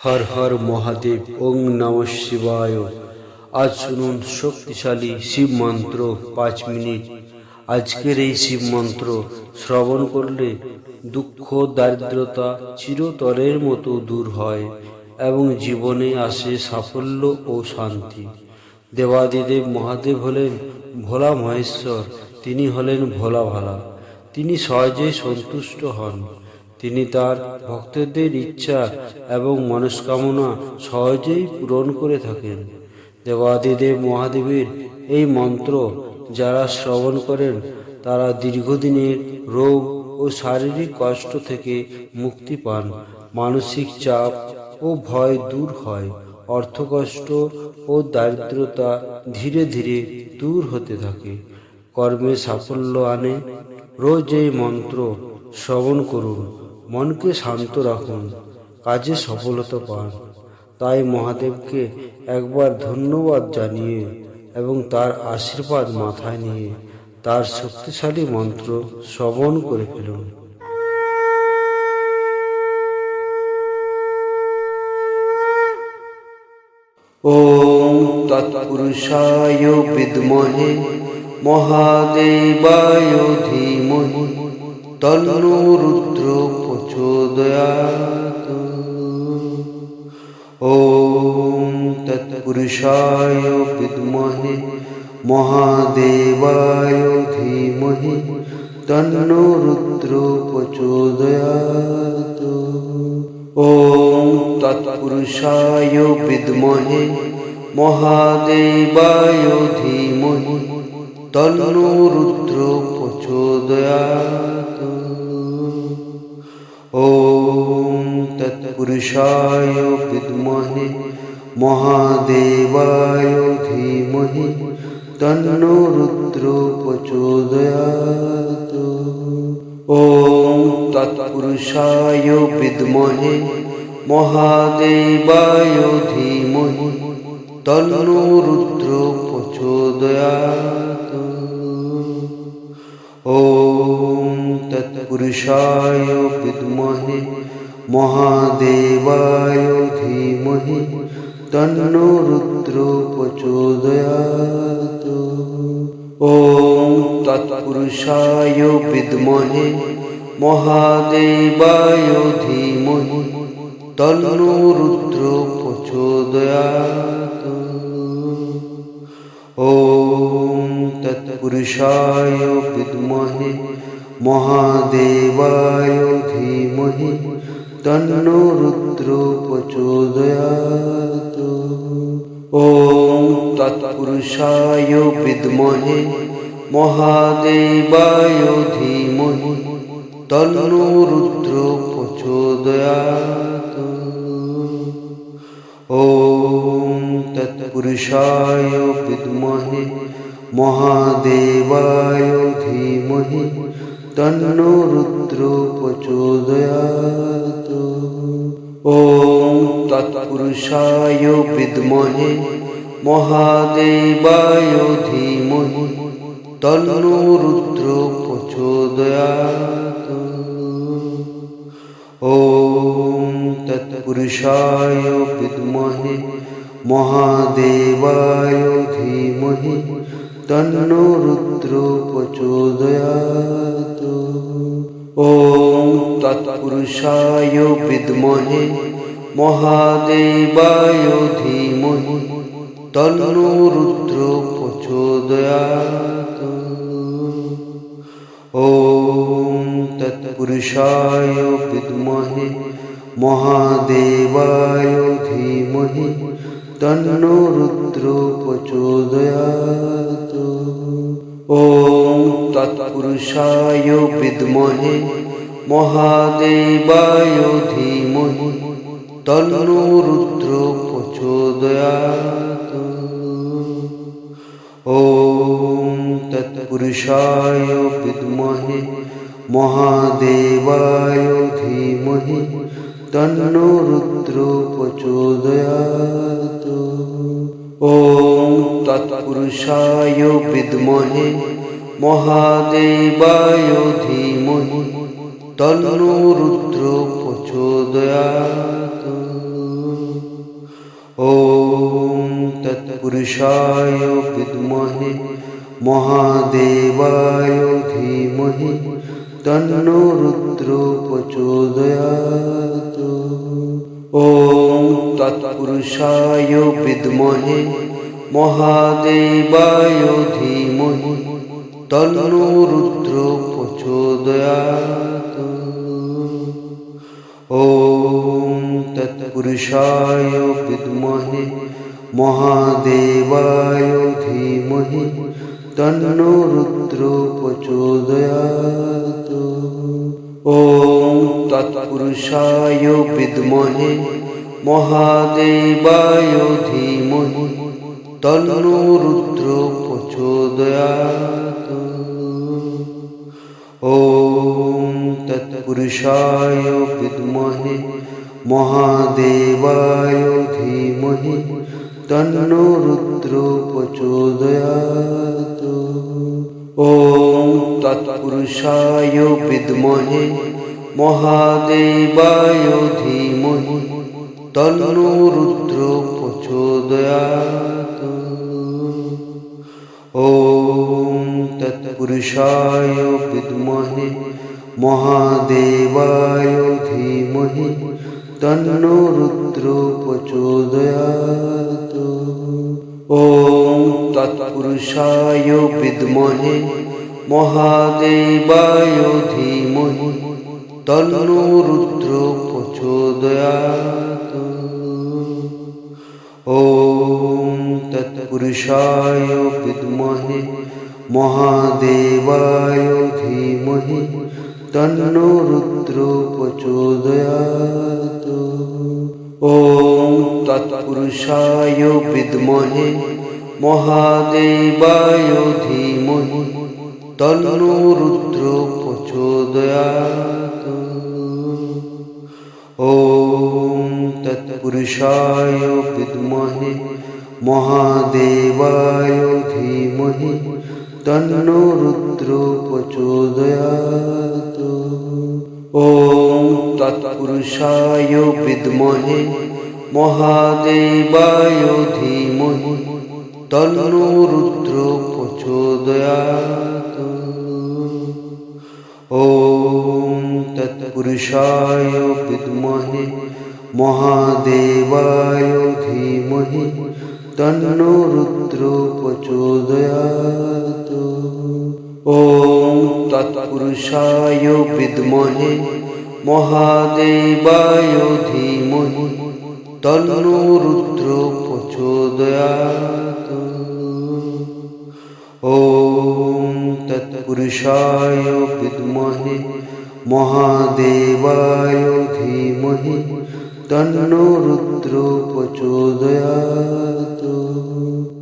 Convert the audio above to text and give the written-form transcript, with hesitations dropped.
হর হর মহাদেব, ওং নমঃ শিবায়। আজ শুনুন শক্তিশালী শিব মন্ত্র 5 মিনিট। আজকের এই শিব মন্ত্র শ্রবণ করলে দুঃখ দারিদ্রতা চিরতরের মতো দূর হয় এবং জীবনে আসে সাফল্য ও শান্তি। দেবাদিদেব মহাদেব হলেন ভোলা মহেশ্বর, তিনি হলেন ভোলা ভালা। তিনি সহজেই সন্তুষ্ট হন। তিনি তার ভক্তদের ইচ্ছা এবং মনস্কামনা সহজেই পূরণ করে থাকেন। দেবাদিদেব মহাদেবের এই মন্ত্র যারা শ্রবণ করেন তারা দীর্ঘদিনের রোগ ও শারীরিক কষ্ট থেকে মুক্তি পান, মানসিক চাপ ও ভয় দূর হয়, অর্থকষ্ট ও দারিদ্রতা ধীরে ধীরে দূর হতে থাকে, কর্মে সাফল্য আনে। রোজ এই মন্ত্র শ্রবণ করুন, মনকে শান্ত রাখুন, কাজে সফলতা পান। তাই মহাদেবকে একবার ধন্যবাদ জানিয়ে এবং তার আশীর্বাদ মাথায় নিয়ে তার শক্তিশালী মন্ত্র শ্রবণ করে ফেলুন। ওম তৎপুরুষায় বিদ্মহে মহাদেবায় ধীমহি তন্নো রুদ্র প্রচোদয়াৎ। ওম তৎপুরুষায় বিদ্মহে মহাদেবায় ধীমহি তন্নো রুদ্র প্রচোদয়াৎ। ওম তৎপুরুষায় বিদ্মহে মহাদেবায় ধীমহি তন্নো রুদ্র প্রচোদয়াৎ। ওম তৎপুরুষায় বিদ্মহে মহাদেবায় ধীমহি তন্নো রুদ্র প্রচোদয়াৎ। ওম তৎপুরুষায় বিদ্মহে মহাদেবায় ধীমহি তন্নো রুদ্র প্রচোদয়াৎ। ওম তৎপুরুষায় বিদ্মহে মহাদেবায় ধীমহি তন্নো রুদ্র প্রচোদয়াৎ। ওম তৎপুরুষায় বিদ্মহে মহাদেবায় ধীমহি তন্নো রুদ্র প্রচোদয়াৎ। ওম তৎপুরুষায় বিদ্মহে মহাদেবায় ধীমহি তন্নো রুদ্র প্রচোদয়াৎ। ওম তৎপুরুষায় বিদ্মহে মহাদেবায় ধীমহি তন্নো রুদ্র প্রচোদয়াৎ। ওম তৎপুরুষায় বিদ্মহে মহাদেবায় ধীমহি তন্নো রুদ্র প্রচোদয়াৎ। ওম তৎপুরুষায় বিদ্মহে মহাদেবায় ধীমহি তন্নো রুদ্র প্রচোদয়াৎ। ওম তৎপুরুষায় বিদ্মহে মহাদেবায় ধীমহি তন্নো রুদ্র প্রচোদয়াৎ। ওম তৎপুরুষায় বিদ্মহে মহাদেবায় ধীমহি তন্নো রুদ্র প্রচোদয়াৎ। ওম তৎপুরুষায় বিদ্মহে মহাদেবায় ধীমহি তন্নো রুদ্র প্রচোদয়াৎ। ওম তৎপুরুষায় বিদ্মহে মহাদেবায় ধীমহি তন্নো রুদ্র প্রচোদয়াৎ। ওম তৎপুরুষায় বিদ্মহে মহাদেবায় ধীমহি তন্নো রুদ্র প্রচোদয়াৎ। ওম তৎপুরুষায় বিদ্মহে মহাদেবায় ধীমহি তন্নো রুদ্র প্রচোদয়াৎ। ॐ तत्पुरुषाय विद्महे महादेवाय धीमहि तन्नो रुद्रो प्रचोदयात्। ॐ तत्पुरुषाय विद्महे महादेवाय धीमहि तन्नो रुद्रो प्रचोदयात्। ॐ तत्पुरुषाय विद्महे महादेवाय धीमहि तन्नो रुद्रो प्रचोदयात्। ॐ तत्पुरुषाय विद्महे महादेवाय धीमहि तन्नो रुद्रो प्रचोदयात्। ॐ तत्पुरुषाय विद्महे महादेवाय धीमहि तन्नो रुद्रो प्रचोदयात्। ॐ तत्पुरुषाय विद्महे महादेवाय धीमहि तन्नो रुद्रो प्रचोदयात्। ॐ तत्पुरुषाय विद्महे महादेवाय धीमहि तन्नो रुद्रो प्रचोदयात्। ॐ तत्पुरुषाय विद्महे महादेवाय धीमहि तन्नो रुद्रो प्रचोदयात्। ॐ तत्पुरुषाय विद्महे महादेवाय धीमहि तन्नो रुद्रो प्रचोदयात्। ॐ तत्पुरुषाय विद्महे महादेवाय धीमहि तन्नो रुद्रो प्रचोदयात्। ॐ तत्पुरुषाय विद्महे महादेवाय धीमहि तन्नो रुद्रो प्रचोदयात्। ॐ तत्पुरुषाय विद्महे महादेवाय धीमहि तन्नो रुद्रो प्रचोदयात्। ॐ तत्पुरुषाय विद्महे महादेवाय धीमहि तन्नो रुद्रो प्रचोदयात्। ॐ तत्पुरुषाय विद्महे महादेवाय धीमहि तन्नो रुद्रो प्रचोदयात्। ॐ तत्पुरुषाय विद्महे महादेवाय धीमहि तन्नो रुद्रो प्रचोदयात्।